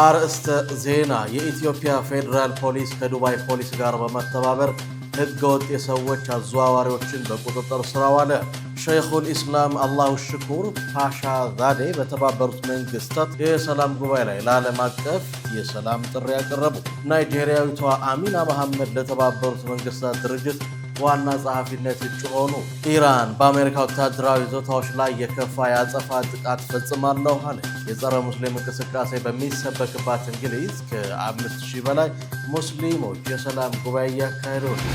አርእስተ ዜና የኢትዮጵያ ፌዴራል ፖሊስ ከዱባይ ፖሊስ ጋር በመተባበር ህገወጥ የሰዎች አዘዋዋሪዎችን በቁጥጥር ስር አዋለ። ሸይኹል ኢስላም አላሁ ሽኩር ፓሻ ዛዴ በተባበሩት መንግስታት የሰላም ጉባኤ ላይ ለዓለም አቀፍ የሰላም ጥሪ ያቀረቡ። ናይጄሪያዊቷ አሚና መሐመድ ለተባበሩት መንግስታት ድርጅት ዋና ጸሐፊነት እጩ ሆኑ። ኢራን በአሜሪካ ወታደራዊ ይዞታዎች ላይ የከፋ የአጸፋ ጥቃት ፈጽማለሁ አለ። የጸረ ሙስሊም እንቅስቃሴ በሚሰበክባት እንግሊዝ ከ5000 በላይ ሙስሊሞች የሰላም ጉባኤ እያካሄዱ ነው።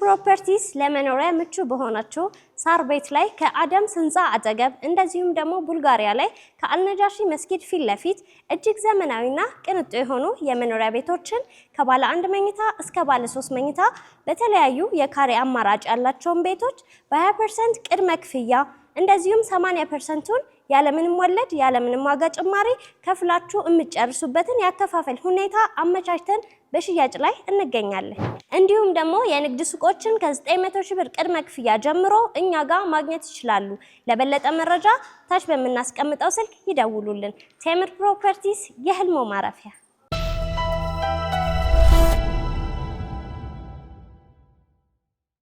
ፕሮፐርቲስ ለመኖሪያ ምቹ በሆነችው ሳር ቤት ላይ ከአደምስ ህንፃ አጠገብ እንደዚሁም ደግሞ ቡልጋሪያ ላይ ከአልነጃሺ መስጊድ ፊት ለፊት እጅግ ዘመናዊና ቅንጡ የሆኑ የመኖሪያ ቤቶችን ከባለ 1 መኝታ እስከ ባለ 3 መኝታ በተለያዩ የካሬ አማራጭ ያላቸውን ቤቶች በ20% ቅድመ ክፍያ እንደዚሁም 80%ቱን ያለምንም ወለድ ያለምንም ዋጋ ጭማሪ ከፍላችሁ የምትጨርሱበትን ያከፋፈል ሁኔታ አመቻችተን በሽያጭ ላይ እንገኛለን። እንዲሁም ደግሞ የንግድ ሱቆችን ከ900 ሺህ ብር ቅድመ ክፍያ ጀምሮ እኛ ጋር ማግኘት ይችላሉ። ለበለጠ መረጃ ታች በምናስቀምጠው ስልክ ይደውሉልን። ቴምር ፕሮፐርቲስ የህልሞ ማረፊያ።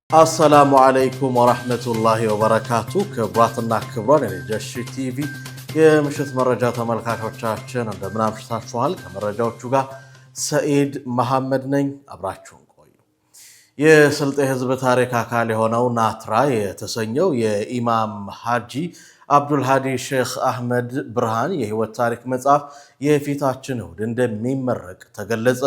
አሰላሙ አለይኩም ወራህመቱላሂ ወበረካቱ። ክቡራትና ክቡራን የጀሺ ቲቪ የምሽት መረጃ ተመልካቾቻችን እንደምን አምሽታችኋል? ከመረጃዎቹ ጋር ሰኢድ መሐመድ ነኝ። አብራችሁን ቆዩ። የስልጤ ህዝብ ታሪክ አካል የሆነው ናትራ የተሰኘው የኢማም ሐጂ አብዱልሃዲ ሼክ አህመድ ብርሃን የህይወት ታሪክ መጽሐፍ የፊታችን እሁድ እንደሚመረቅ ተገለጸ።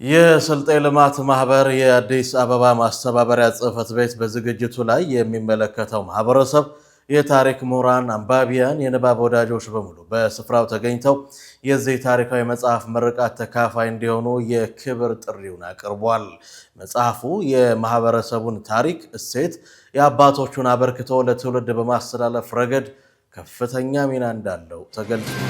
የስልጤ ልማት ማህበር የአዲስ አበባ ማስተባበሪያ ጽህፈት ቤት በዝግጅቱ ላይ የሚመለከተው ማህበረሰብ፣ የታሪክ ምሁራን፣ አንባቢያን፣ የንባብ ወዳጆች በሙሉ በስፍራው ተገኝተው የዚህ ታሪካዊ መጽሐፍ ምርቃት ተካፋይ እንዲሆኑ የክብር ጥሪውን አቅርቧል። መጽሐፉ የማህበረሰቡን ታሪክ፣ እሴት፣ የአባቶቹን አበርክቶ ለትውልድ በማስተላለፍ ረገድ ከፍተኛ ሚና እንዳለው ተገልጿል።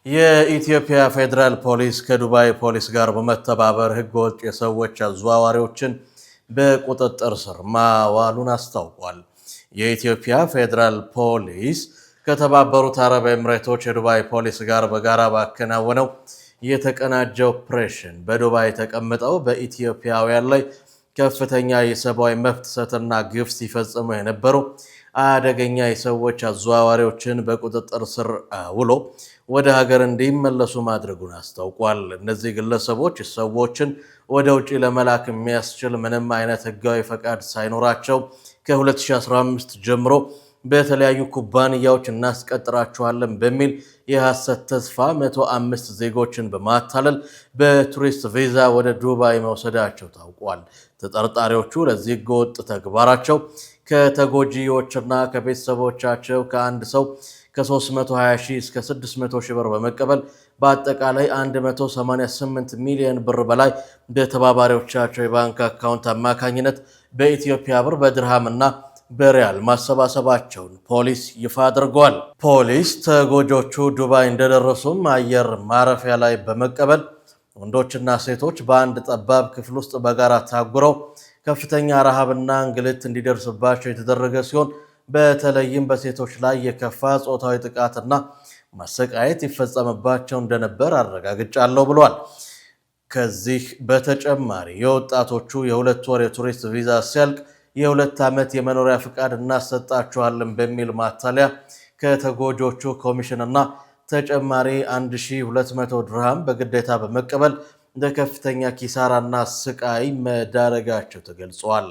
የኢትዮጵያ ፌዴራል ፖሊስ ከዱባይ ፖሊስ ጋር በመተባበር ህገወጥ የሰዎች አዘዋዋሪዎችን በቁጥጥር ስር ማዋሉን አስታውቋል። የኢትዮጵያ ፌዴራል ፖሊስ ከተባበሩት አረብ ኤምሬቶች የዱባይ ፖሊስ ጋር በጋራ ባከናወነው የተቀናጀ ኦፕሬሽን በዱባይ ተቀምጠው በኢትዮጵያውያን ላይ ከፍተኛ የሰብአዊ መብት ጥሰትና ግፍ ሲፈጽሙ የነበሩ አደገኛ የሰዎች አዘዋዋሪዎችን በቁጥጥር ስር ውሎ ወደ ሀገር እንዲመለሱ ማድረጉን አስታውቋል። እነዚህ ግለሰቦች ሰዎችን ወደ ውጪ ለመላክ የሚያስችል ምንም አይነት ህጋዊ ፈቃድ ሳይኖራቸው ከ2015 ጀምሮ በተለያዩ ኩባንያዎች እናስቀጥራቸዋለን በሚል የሐሰት ተስፋ 105 ዜጎችን በማታለል በቱሪስት ቪዛ ወደ ዱባይ መውሰዳቸው ታውቋል። ተጠርጣሪዎቹ ለዚህ ህገወጥ ተግባራቸው ከተጎጂዎችና ከቤተሰቦቻቸው ከአንድ ሰው ከ320 ሺህ እስከ 600 ሺህ ብር በመቀበል በአጠቃላይ 188 ሚሊዮን ብር በላይ በተባባሪዎቻቸው የባንክ አካውንት አማካኝነት በኢትዮጵያ ብር በድርሃምና በሪያል ማሰባሰባቸውን ፖሊስ ይፋ አድርጓል። ፖሊስ ተጎጆቹ ዱባይ እንደደረሱም አየር ማረፊያ ላይ በመቀበል ወንዶችና ሴቶች በአንድ ጠባብ ክፍል ውስጥ በጋራ ታጉረው ከፍተኛ ረሃብና እንግልት እንዲደርስባቸው የተደረገ ሲሆን በተለይም በሴቶች ላይ የከፋ ጾታዊ ጥቃትና ማሰቃየት ይፈጸምባቸው እንደነበር አረጋግጫለሁ ብሏል። ከዚህ በተጨማሪ የወጣቶቹ የ2 ወር የቱሪስት ቪዛ ሲያልቅ የ2 ዓመት የመኖሪያ ፍቃድ እናሰጣቸዋለን በሚል ማታለያ ከተጎጆቹ ኮሚሽንና ተጨማሪ 1200 ድርሃም በግዴታ በመቀበል ለከፍተኛ ኪሳራና ስቃይ መዳረጋቸው ተገልጿል።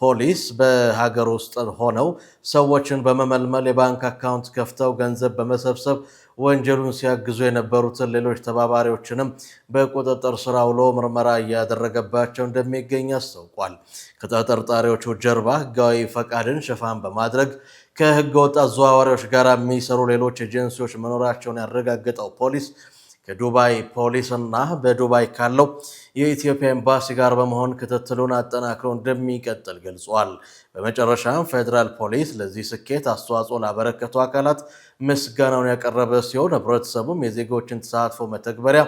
ፖሊስ በሀገር ውስጥ ሆነው ሰዎችን በመመልመል የባንክ አካውንት ከፍተው ገንዘብ በመሰብሰብ ወንጀሉን ሲያግዙ የነበሩትን ሌሎች ተባባሪዎችንም በቁጥጥር ስር አውሎ ምርመራ እያደረገባቸው እንደሚገኝ አስታውቋል። ከተጠርጣሪዎቹ ጀርባ ህጋዊ ፈቃድን ሽፋን በማድረግ ከህገ ወጥ አዘዋዋሪዎች ጋር የሚሰሩ ሌሎች ኤጀንሲዎች መኖራቸውን ያረጋገጠው ፖሊስ ከዱባይ ፖሊስና በዱባይ ካለው የኢትዮጵያ ኤምባሲ ጋር በመሆን ክትትሉን አጠናክሮ እንደሚቀጥል ገልጿል። በመጨረሻም ፌዴራል ፖሊስ ለዚህ ስኬት አስተዋጽኦ ላበረከቱ አካላት ምስጋናውን ያቀረበ ሲሆን ህብረተሰቡም የዜጎችን ተሳትፎ መተግበሪያ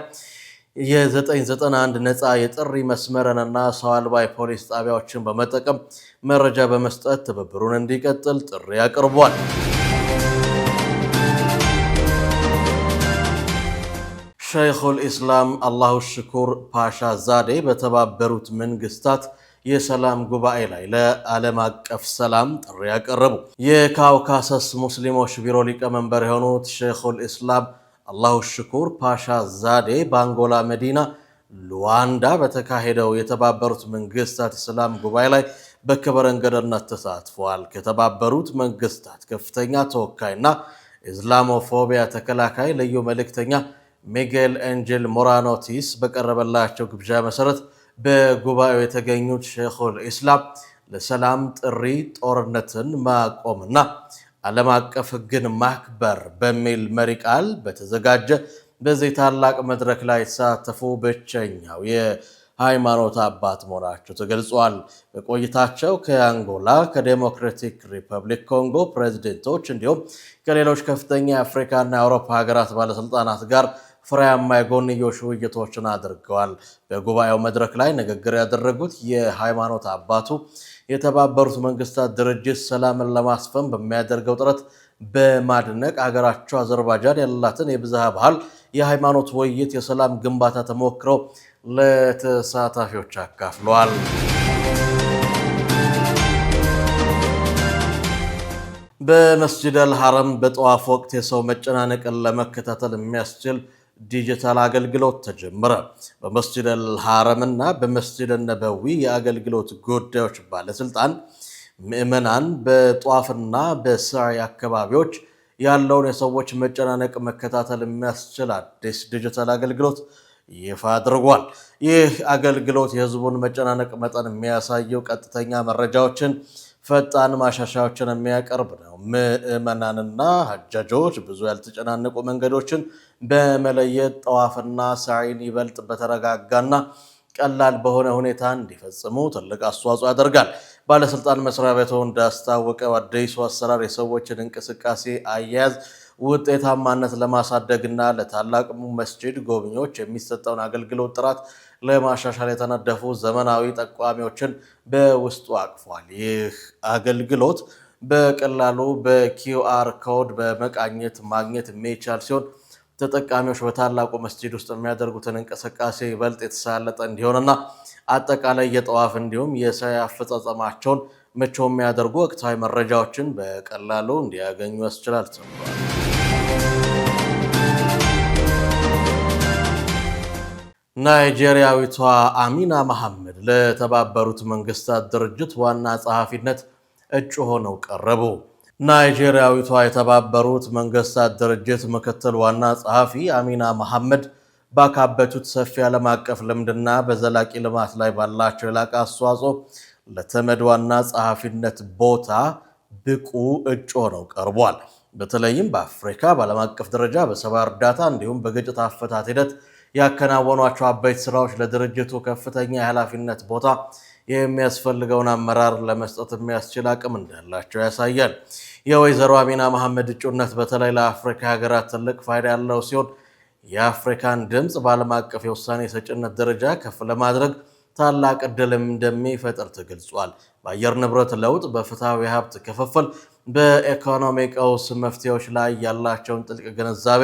የ991 ነፃ የጥሪ መስመርንና ሰው አልባ ፖሊስ ጣቢያዎችን በመጠቀም መረጃ በመስጠት ትብብሩን እንዲቀጥል ጥሪ አቅርቧል። ሸይኹል ኢስላም አላሁ ሽኩር ፓሻ ዛዴ በተባበሩት መንግስታት የሰላም ጉባኤ ላይ ለዓለም አቀፍ ሰላም ጥሪ ያቀረቡ የካውካሰስ ሙስሊሞች ቢሮ ሊቀመንበር የሆኑት ሸይኹል ኢስላም አላሁ ሽኩር ፓሻ ዛዴ በአንጎላ መዲና ሉዋንዳ በተካሄደው የተባበሩት መንግስታት የሰላም ጉባኤ ላይ በክብር እንግድነት ተሳትፈዋል። ከተባበሩት መንግስታት ከፍተኛ ተወካይና ኢስላሞፎቢያ ተከላካይ ልዩ መልእክተኛ ሚጌል ኤንጀል ሞራኖቲስ በቀረበላቸው ግብዣ መሰረት በጉባኤው የተገኙት ሸይኹል ኢስላም ለሰላም ጥሪ ጦርነትን ማቆምና ዓለም አቀፍ ሕግን ማክበር በሚል መሪ ቃል በተዘጋጀ በዚህ ታላቅ መድረክ ላይ የተሳተፉ ብቸኛው የሃይማኖት አባት መሆናቸው ተገልጿል። በቆይታቸው ከአንጎላ፣ ከዴሞክራቲክ ሪፐብሊክ ኮንጎ ፕሬዝዳንቶች እንዲሁም ከሌሎች ከፍተኛ የአፍሪካና የአውሮፓ ሀገራት ባለስልጣናት ጋር ፍሬያማ የጎንዮሽ ውይይቶችን አድርገዋል። በጉባኤው መድረክ ላይ ንግግር ያደረጉት የሃይማኖት አባቱ የተባበሩት መንግስታት ድርጅት ሰላምን ለማስፈን በሚያደርገው ጥረት በማድነቅ ሀገራቸው አዘርባይጃን ያላትን የብዝሃ ባህል የሃይማኖት ውይይት የሰላም ግንባታ ተሞክረው ለተሳታፊዎች አካፍለዋል። በመስጂድ አልሐረም በጠዋፍ ወቅት የሰው መጨናነቅን ለመከታተል የሚያስችል ዲጂታል አገልግሎት ተጀመረ። በመስጂድ አልሐረምና በመስጂድ ነበዊ የአገልግሎት ጉዳዮች ባለስልጣን ምዕመናን በጧፍና በሳዒ አካባቢዎች ያለውን የሰዎች መጨናነቅ መከታተል የሚያስችል አዲስ ዲጂታል አገልግሎት ይፋ አድርጓል። ይህ አገልግሎት የህዝቡን መጨናነቅ መጠን የሚያሳየው ቀጥተኛ መረጃዎችን፣ ፈጣን ማሻሻያዎችን የሚያቀርብ ነው። ምዕመናንና ሐጃጆች ብዙ ያልተጨናነቁ መንገዶችን በመለየት ጠዋፍና ሳዒን ይበልጥ በተረጋጋና ቀላል በሆነ ሁኔታ እንዲፈጽሙ ትልቅ አስተዋጽኦ ያደርጋል። ባለስልጣን መስሪያ ቤቱ እንዳስታወቀው አዲሱ አሰራር የሰዎችን እንቅስቃሴ አያያዝ ውጤታማነት ለማሳደግና ለታላቁ መስጂድ ጎብኚዎች የሚሰጠውን አገልግሎት ጥራት ለማሻሻል የተነደፉ ዘመናዊ ጠቋሚዎችን በውስጡ አቅፏል። ይህ አገልግሎት በቀላሉ በኪውአር ኮድ በመቃኘት ማግኘት የሚቻል ሲሆን ተጠቃሚዎች በታላቁ መስጂድ ውስጥ የሚያደርጉትን እንቅስቃሴ ይበልጥ የተሳለጠ እንዲሆንና አጠቃላይ የጠዋፍ እንዲሁም የሳዒ አፈጻጸማቸውን ምቹ የሚያደርጉ ወቅታዊ መረጃዎችን በቀላሉ እንዲያገኙ ያስችላል ተብሏል። ናይጄሪያዊቷ አሚና መሐመድ ለተባበሩት መንግስታት ድርጅት ዋና ጸሐፊነት እጩ ሆነው ቀረቡ። ናይጄሪያዊቷ የተባበሩት መንግስታት ድርጅት ምክትል ዋና ጸሐፊ አሚና መሐመድ ባካበቱት ሰፊ ዓለም አቀፍ ልምድና በዘላቂ ልማት ላይ ባላቸው የላቀ አስተዋጽኦ ለተመድ ዋና ጸሐፊነት ቦታ ብቁ እጩ ሆነው ቀርቧል። በተለይም በአፍሪካ በዓለም አቀፍ ደረጃ በሰብዓዊ እርዳታ እንዲሁም በግጭት አፈታት ሂደት ያከናወኗቸው አበይት ስራዎች ለድርጅቱ ከፍተኛ የኃላፊነት ቦታ የሚያስፈልገውን አመራር ለመስጠት የሚያስችል አቅም እንዳላቸው ያሳያል። የወይዘሮ አሚና መሐመድ እጩነት በተለይ ለአፍሪካ ሀገራት ትልቅ ፋይዳ ያለው ሲሆን የአፍሪካን ድምፅ በዓለም አቀፍ የውሳኔ ሰጭነት ደረጃ ከፍ ለማድረግ ታላቅ ዕድልም እንደሚፈጥር ተገልጿል። በአየር ንብረት ለውጥ፣ በፍትሃዊ ሀብት ክፍፍል፣ በኢኮኖሚ ቀውስ መፍትሄዎች ላይ ያላቸውን ጥልቅ ግንዛቤ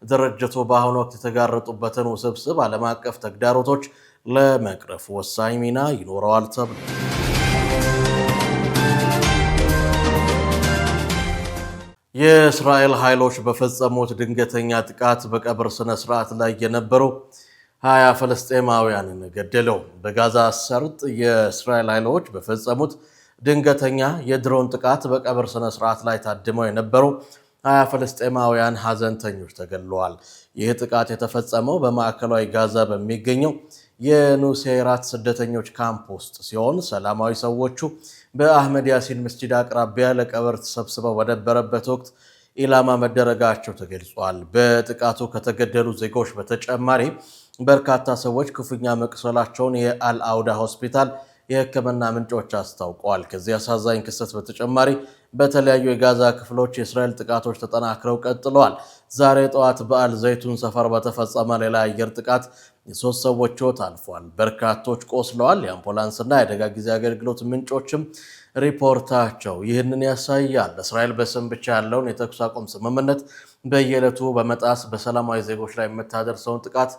ድርጅቱ በአሁኑ ወቅት የተጋረጡበትን ውስብስብ ዓለም አቀፍ ተግዳሮቶች ለመቅረፍ ወሳኝ ሚና ይኖረዋል ተብሏል። የእስራኤል ኃይሎች በፈጸሙት ድንገተኛ ጥቃት በቀብር ስነ ስርዓት ላይ የነበሩ 20 ፍልስጤማውያንን ገደለው። በጋዛ ሰርጥ የእስራኤል ኃይሎች በፈጸሙት ድንገተኛ የድሮን ጥቃት በቀብር ስነ ስርዓት ላይ ታድመው የነበሩ 20 ፍልስጤማውያን ሐዘንተኞች ተገድለዋል። ይህ ጥቃት የተፈጸመው በማዕከላዊ ጋዛ በሚገኘው የኑሴራት ስደተኞች ካምፕ ውስጥ ሲሆን ሰላማዊ ሰዎቹ በአህመድ ያሲን መስጂድ አቅራቢያ ለቀብር ተሰብስበው በነበረበት ወቅት ኢላማ መደረጋቸው ተገልጿል። በጥቃቱ ከተገደሉ ዜጎች በተጨማሪ በርካታ ሰዎች ክፉኛ መቁሰላቸውን የአልአውዳ ሆስፒታል የሕክምና ምንጮች አስታውቀዋል። ከዚህ አሳዛኝ ክስተት በተጨማሪ በተለያዩ የጋዛ ክፍሎች የእስራኤል ጥቃቶች ተጠናክረው ቀጥለዋል። ዛሬ ጠዋት በአል ዘይቱን ሰፈር በተፈጸመ ሌላ አየር ጥቃት የሶስት ሰዎች ሕይወት አልፏል። በርካቶች ቆስለዋል። የአምቡላንስና የአደጋ ጊዜ አገልግሎት ምንጮችም ሪፖርታቸው ይህንን ያሳያል። እስራኤል በስም ብቻ ያለውን የተኩስ አቁም ስምምነት በየዕለቱ በመጣስ በሰላማዊ ዜጎች ላይ የምታደርሰውን ጥቃት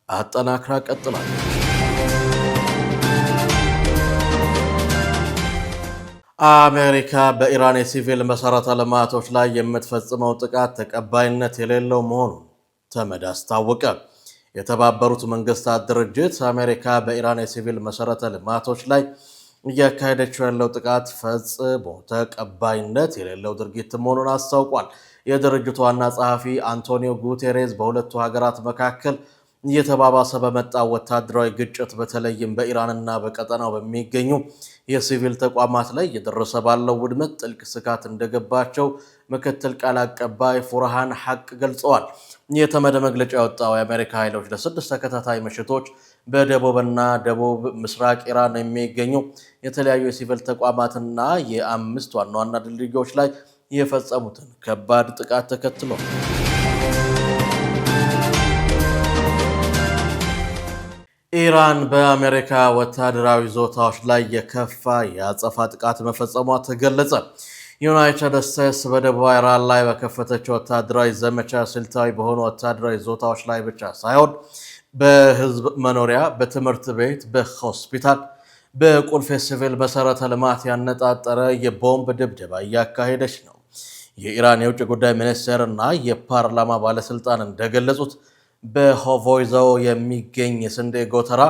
አጠናክራ ቀጥላለች። አሜሪካ በኢራን የሲቪል መሰረተ ልማቶች ላይ የምትፈጽመው ጥቃት ተቀባይነት የሌለው መሆኑን ተመድ አስታወቀ። የተባበሩት መንግስታት ድርጅት አሜሪካ በኢራን የሲቪል መሰረተ ልማቶች ላይ እያካሄደችው ያለው ጥቃት ፈጽሞ ተቀባይነት የሌለው ድርጊት መሆኑን አስታውቋል። የድርጅቱ ዋና ጸሐፊ አንቶኒዮ ጉቴሬዝ በሁለቱ ሀገራት መካከል እየተባባሰ በመጣ ወታደራዊ ግጭት በተለይም በኢራንና በቀጠናው በሚገኙ የሲቪል ተቋማት ላይ እየደረሰ ባለው ውድመት ጥልቅ ስጋት እንደገባቸው ምክትል ቃል አቀባይ ፉርሃን ሐቅ ገልጸዋል። የተመድ መግለጫ ያወጣው የአሜሪካ ኃይሎች ለ6 ተከታታይ ምሽቶች በደቡብና ደቡብ ምስራቅ ኢራን የሚገኙ የተለያዩ የሲቪል ተቋማትና የ5 ዋና ዋና ድልድዮች ላይ የፈጸሙትን ከባድ ጥቃት ተከትሎ ኢራን በአሜሪካ ወታደራዊ ይዞታዎች ላይ የከፋ የአጸፋ ጥቃት መፈጸሟ ተገለጸ። ዩናይትድ ስቴትስ በደቡብ ኢራን ላይ በከፈተችው ወታደራዊ ዘመቻ ስልታዊ በሆኑ ወታደራዊ ይዞታዎች ላይ ብቻ ሳይሆን በህዝብ መኖሪያ፣ በትምህርት ቤት፣ በሆስፒታል፣ በቁልፍ የሲቪል መሰረተ ልማት ያነጣጠረ የቦምብ ድብደባ እያካሄደች ነው። የኢራን የውጭ ጉዳይ ሚኒስቴር እና የፓርላማ ባለስልጣን እንደገለጹት በሆቮይዞ የሚገኝ የስንዴ ጎተራ፣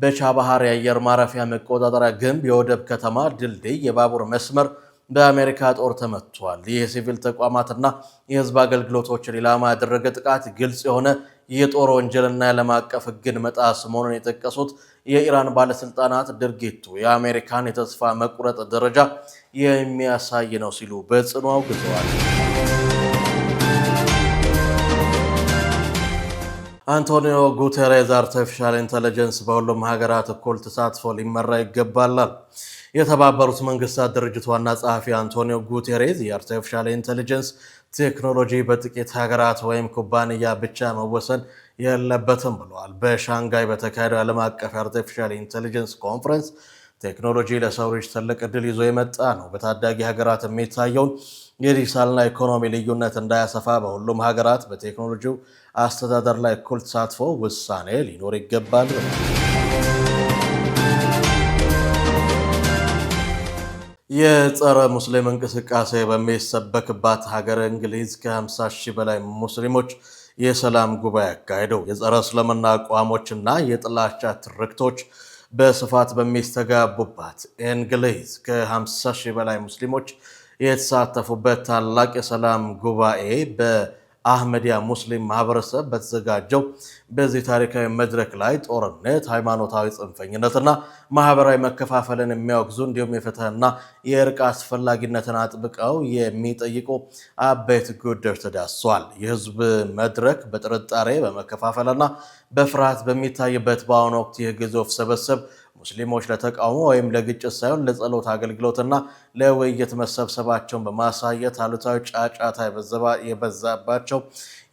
በቻባሃር የአየር ማረፊያ መቆጣጠሪያ ግንብ፣ የወደብ ከተማ ድልድይ፣ የባቡር መስመር በአሜሪካ ጦር ተመቷል። ይህ የሲቪል ተቋማትና የህዝብ አገልግሎቶችን ኢላማ ያደረገ ጥቃት ግልጽ የሆነ የጦር ወንጀልና የዓለም አቀፍ ሕግን መጣስ መሆኑን የጠቀሱት የኢራን ባለስልጣናት ድርጊቱ የአሜሪካን የተስፋ መቁረጥ ደረጃ የሚያሳይ ነው ሲሉ በጽኑ አውግዘዋል። አንቶኒዮ ጉቴሬዝ አርቲፊሻል ኢንተለጀንስ በሁሉም ሀገራት እኩል ተሳትፎ ሊመራ ይገባላል። የተባበሩት መንግስታት ድርጅት ዋና ጸሐፊ አንቶኒዮ ጉቴሬዝ የአርቲፊሻል ኢንተለጀንስ ቴክኖሎጂ በጥቂት ሀገራት ወይም ኩባንያ ብቻ መወሰን የለበትም ብለዋል። በሻንጋይ በተካሄደው ዓለም አቀፍ የአርቲፊሻል ኢንተለጀንስ ኮንፈረንስ ቴክኖሎጂ ለሰው ልጅ ትልቅ ዕድል ይዞ የመጣ ነው። በታዳጊ ሀገራት የሚታየውን የዲጂታልና ኢኮኖሚ ልዩነት እንዳያሰፋ በሁሉም ሀገራት በቴክኖሎጂው አስተዳደር ላይ እኩል ተሳትፎ ውሳኔ ሊኖር ይገባል። የጸረ ሙስሊም እንቅስቃሴ በሚሰበክባት ሀገር እንግሊዝ ከ50 ሺህ በላይ ሙስሊሞች የሰላም ጉባኤ አካሄደው። የጸረ እስልምና አቋሞችና የጥላቻ ትርክቶች በስፋት በሚስተጋቡባት እንግሊዝ ከ50 ሺህ በላይ ሙስሊሞች የተሳተፉበት ታላቅ የሰላም ጉባኤ በአህመዲያ ሙስሊም ማህበረሰብ በተዘጋጀው በዚህ ታሪካዊ መድረክ ላይ ጦርነት፣ ሃይማኖታዊ ጽንፈኝነትና ማህበራዊ መከፋፈልን የሚያወግዙ እንዲሁም የፍትህና የእርቅ አስፈላጊነትን አጥብቀው የሚጠይቁ አበይት ጉዳዮች ተዳስሷል። የህዝብ መድረክ በጥርጣሬ በመከፋፈልና በፍርሃት በሚታይበት በአሁኑ ወቅት ይህ ግዙፍ ስብስብ ሙስሊሞች ለተቃውሞ ወይም ለግጭት ሳይሆን ለጸሎት አገልግሎትና ለውይይት መሰብሰባቸውን በማሳየት አሉታዊ ጫጫታ የበዛባቸው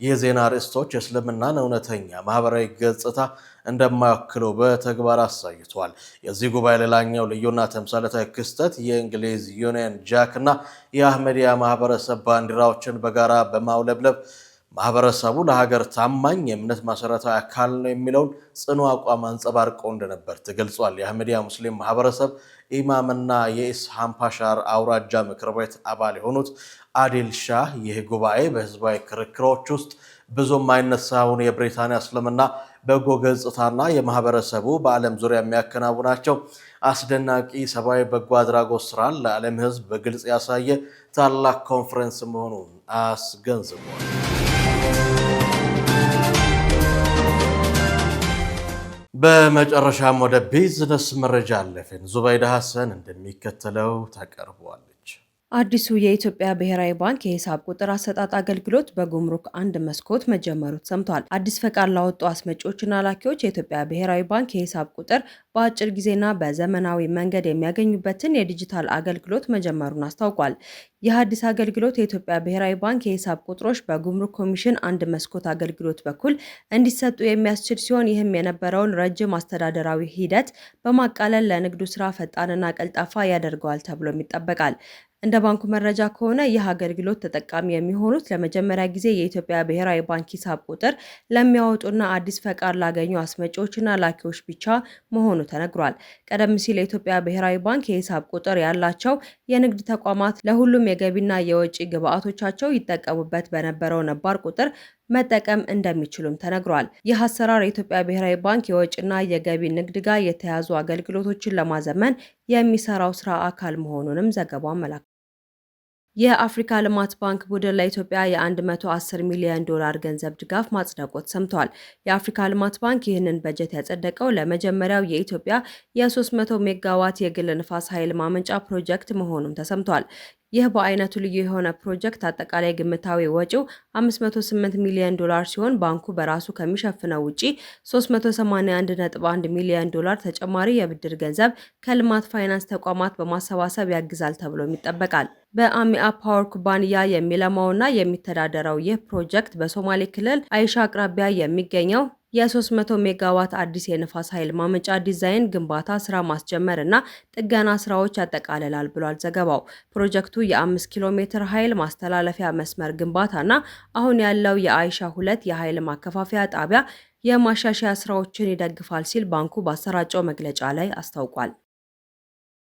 የዜና ርዕሶች የእስልምናን እውነተኛ ማህበራዊ ገጽታ እንደማይወክሉ በተግባር አሳይቷል። የዚህ ጉባኤ ሌላኛው ልዩና ተምሳሌታዊ ክስተት የእንግሊዝ ዩኒየን ጃክ እና የአህመዲያ ማህበረሰብ ባንዲራዎችን በጋራ በማውለብለብ ማህበረሰቡ ለሀገር ታማኝ የእምነት መሰረታዊ አካል ነው የሚለውን ጽኑ አቋም አንጸባርቆ እንደነበር ተገልጿል። የአህመዲያ ሙስሊም ማህበረሰብ ኢማምና የኢስሃም ፓሻር አውራጃ ምክር ቤት አባል የሆኑት አዲል ሻህ ይህ ጉባኤ በህዝባዊ ክርክሮች ውስጥ ብዙም አይነሳውን የብሪታንያ እስልምና በጎ ገጽታና የማህበረሰቡ በዓለም ዙሪያ የሚያከናውናቸው አስደናቂ ሰብአዊ በጎ አድራጎት ስራን ለዓለም ህዝብ በግልጽ ያሳየ ታላቅ ኮንፈረንስ መሆኑን አስገንዝቧል። በመጨረሻም ወደ ቢዝነስ መረጃ አለፍን። ዙበይዳ ሐሰን እንደሚከተለው ታቀርበዋለች። አዲሱ የኢትዮጵያ ብሔራዊ ባንክ የሂሳብ ቁጥር አሰጣጥ አገልግሎት በጉምሩክ አንድ መስኮት መጀመሩ ሰምቷል። አዲስ ፈቃድ ላወጡ አስመጪዎችና ላኪዎች የኢትዮጵያ ብሔራዊ ባንክ የሂሳብ ቁጥር በአጭር ጊዜና በዘመናዊ መንገድ የሚያገኙበትን የዲጂታል አገልግሎት መጀመሩን አስታውቋል። ይህ አዲስ አገልግሎት የኢትዮጵያ ብሔራዊ ባንክ የሂሳብ ቁጥሮች በጉምሩክ ኮሚሽን አንድ መስኮት አገልግሎት በኩል እንዲሰጡ የሚያስችል ሲሆን ይህም የነበረውን ረጅም አስተዳደራዊ ሂደት በማቃለል ለንግዱ ስራ ፈጣንና ቀልጣፋ ያደርገዋል ተብሎም ይጠበቃል። እንደ ባንኩ መረጃ ከሆነ ይህ አገልግሎት ተጠቃሚ የሚሆኑት ለመጀመሪያ ጊዜ የኢትዮጵያ ብሔራዊ ባንክ ሂሳብ ቁጥር ለሚያወጡና አዲስ ፈቃድ ላገኙ አስመጪዎችና ላኪዎች ብቻ መሆኑ ተነግሯል። ቀደም ሲል የኢትዮጵያ ብሔራዊ ባንክ የሂሳብ ቁጥር ያላቸው የንግድ ተቋማት ለሁሉም የገቢና የወጪ ግብዓቶቻቸው ይጠቀሙበት በነበረው ነባር ቁጥር መጠቀም እንደሚችሉም ተነግሯል። ይህ አሰራር የኢትዮጵያ ብሔራዊ ባንክ የወጪና የገቢ ንግድ ጋር የተያዙ አገልግሎቶችን ለማዘመን የሚሰራው ስራ አካል መሆኑንም ዘገባው አመላክቷል። የአፍሪካ ልማት ባንክ ቡድን ለኢትዮጵያ የ110 ሚሊዮን ዶላር ገንዘብ ድጋፍ ማጽደቁ ሰምቷል። የአፍሪካ ልማት ባንክ ይህንን በጀት ያጸደቀው ለመጀመሪያው የኢትዮጵያ የ300 ሜጋዋት የግል ንፋስ ኃይል ማመንጫ ፕሮጀክት መሆኑም ተሰምቷል። ይህ በአይነቱ ልዩ የሆነ ፕሮጀክት አጠቃላይ ግምታዊ ወጪው 508 ሚሊዮን ዶላር ሲሆን ባንኩ በራሱ ከሚሸፍነው ውጪ 381.1 ሚሊዮን ዶላር ተጨማሪ የብድር ገንዘብ ከልማት ፋይናንስ ተቋማት በማሰባሰብ ያግዛል ተብሎም ይጠበቃል። በአሚአ ፓወር ኩባንያ የሚለማውና የሚተዳደረው ይህ ፕሮጀክት በሶማሌ ክልል አይሻ አቅራቢያ የሚገኘው የ300 ሜጋዋት አዲስ የንፋስ ኃይል ማመንጫ ዲዛይን ግንባታ ስራ ማስጀመር እና ጥገና ስራዎች ያጠቃልላል ብሏል ዘገባው። ፕሮጀክቱ የ5 ኪሎ ሜትር ኃይል ማስተላለፊያ መስመር ግንባታና አሁን ያለው የአይሻ 2 የኃይል ማከፋፈያ ጣቢያ የማሻሻያ ስራዎችን ይደግፋል ሲል ባንኩ ባሰራጨው መግለጫ ላይ አስታውቋል።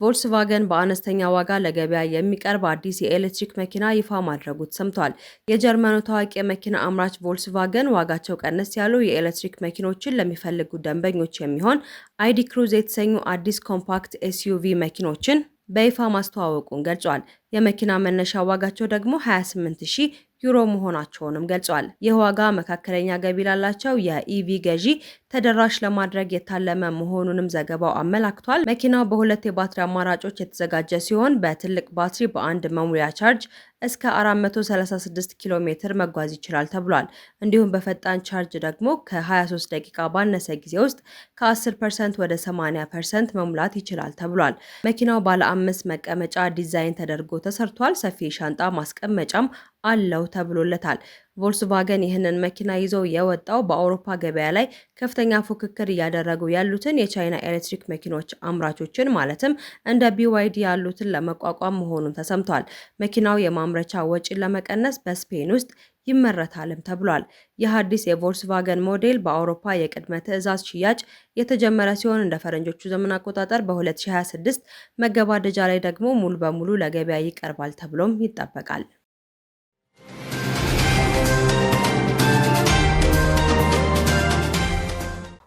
ቮልስቫገን በአነስተኛ ዋጋ ለገበያ የሚቀርብ አዲስ የኤሌክትሪክ መኪና ይፋ ማድረጉ ሰምቷል። የጀርመኑ ታዋቂ የመኪና አምራች ቮልስቫገን ዋጋቸው ቀነስ ያሉ የኤሌክትሪክ መኪኖችን ለሚፈልጉ ደንበኞች የሚሆን አይዲ ክሩዝ የተሰኙ አዲስ ኮምፓክት ኤስዩቪ መኪኖችን በይፋ ማስተዋወቁን ገልጿል። የመኪና መነሻ ዋጋቸው ደግሞ 28,000 ዩሮ መሆናቸውንም ገልጿል። ይህ ዋጋ መካከለኛ ገቢ ላላቸው የኢቪ ገዢ ተደራሽ ለማድረግ የታለመ መሆኑንም ዘገባው አመላክቷል። መኪናው በሁለት የባትሪ አማራጮች የተዘጋጀ ሲሆን በትልቅ ባትሪ በአንድ መሙያ ቻርጅ እስከ 436 ኪሎ ሜትር መጓዝ ይችላል ተብሏል። እንዲሁም በፈጣን ቻርጅ ደግሞ ከ23 ደቂቃ ባነሰ ጊዜ ውስጥ ከ10% ወደ 80% መሙላት ይችላል ተብሏል። መኪናው ባለ 5 መቀመጫ ዲዛይን ተደርጎ ተሰርቷል። ሰፊ ሻንጣ ማስቀመጫም አለው ተብሎለታል። ቮልስቫገን ይህንን መኪና ይዘው የወጣው በአውሮፓ ገበያ ላይ ከፍተኛ ፉክክር እያደረጉ ያሉትን የቻይና ኤሌክትሪክ መኪኖች አምራቾችን ማለትም እንደ BYD ያሉትን ለመቋቋም መሆኑን ተሰምቷል። መኪናው የማምረቻ ወጪን ለመቀነስ በስፔን ውስጥ ይመረታልም ተብሏል። ይህ አዲስ የቮልስቫገን ሞዴል በአውሮፓ የቅድመ ትዕዛዝ ሽያጭ የተጀመረ ሲሆን እንደ ፈረንጆቹ ዘመን አቆጣጠር በ2026 መገባደጃ ላይ ደግሞ ሙሉ በሙሉ ለገበያ ይቀርባል ተብሎም ይጠበቃል።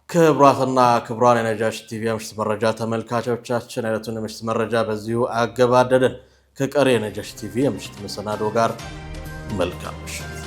ክቡራትና ክቡራን የነጃሺ ቲቪ የምሽት መረጃ ተመልካቾቻችን የዕለቱን የምሽት መረጃ በዚሁ አገባደድን። ከቀሪ የነጃሺ ቲቪ የምሽት መሰናዶ ጋር መልካም ምሽት።